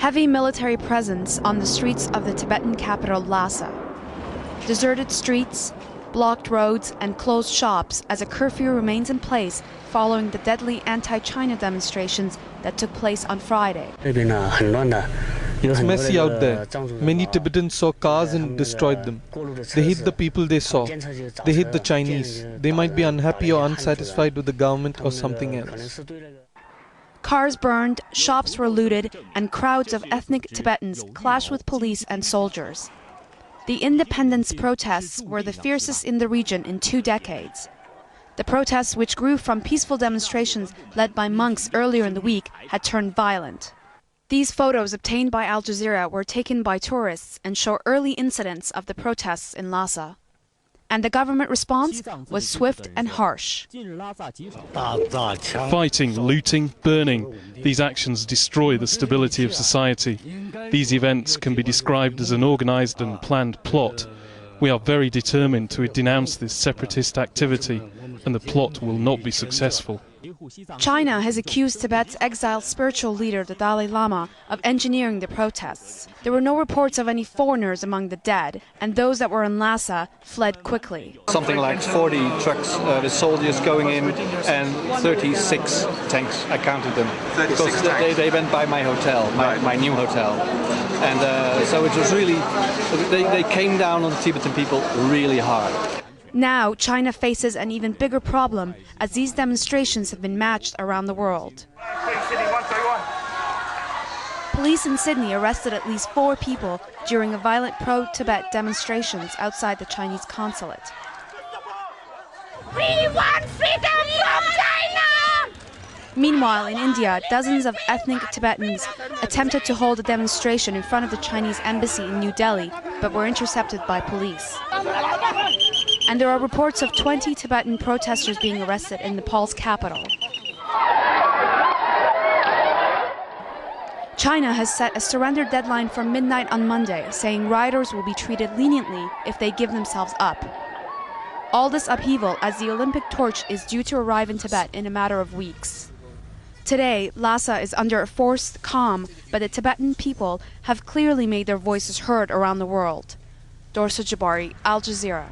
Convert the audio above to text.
Heavy military presence on the streets of the Tibetan capital Lhasa. Deserted streets, blocked roads and closed shops as a curfew remains in place following the deadly anti-China demonstrations that took place on Friday. It's messy out there. Many Tibetans saw cars and destroyed them. They hate the people they saw. They hate the Chinese. They might be unhappy or unsatisfied with the government or something else. Cars burned, shops were looted, and crowds of ethnic Tibetans clashed with police and soldiers. The independence protests were the fiercest in the region in 2 decades. The protests, which grew from peaceful demonstrations led by monks earlier in the week, had turned violent. These photos obtained by Al Jazeera were taken by tourists and show early incidents of the protests in Lhasa. And the government response was swift and harsh. Fighting, looting, burning. These actions destroy the stability of society. These events can be described as an organised and planned plot. We are very determined to denounce this separatist activity, and the plot will not be successful. China has accused Tibet's exiled spiritual leader, the Dalai Lama, of engineering the protests. There were no reports of any foreigners among the dead, and those that were in Lhasa fled quickly. Something like 40 trucks with soldiers going in and 36 tanks, I counted them. Because they went by my hotel, my new hotel. And so it was really, they came down on the Tibetan people really hard. Now, China faces an even bigger problem as these demonstrations have been matched around the world. Police in Sydney arrested at least 4 people during a violent pro-Tibet demonstrations outside the Chinese consulate. We want freedom from China! Meanwhile, in India, dozens of ethnic Tibetans attempted to hold a demonstration in front of the Chinese embassy in New Delhi, but were intercepted by police. And there are reports of 20 Tibetan protesters being arrested in Nepal's capital. China has set a surrender deadline for midnight on Monday, saying rioters will be treated leniently if they give themselves up. All this upheaval as the Olympic torch is due to arrive in Tibet in a matter of weeks. Today, Lhasa is under a forced calm, but the Tibetan people have clearly made their voices heard around the world. Dorsa Jabari, Al Jazeera.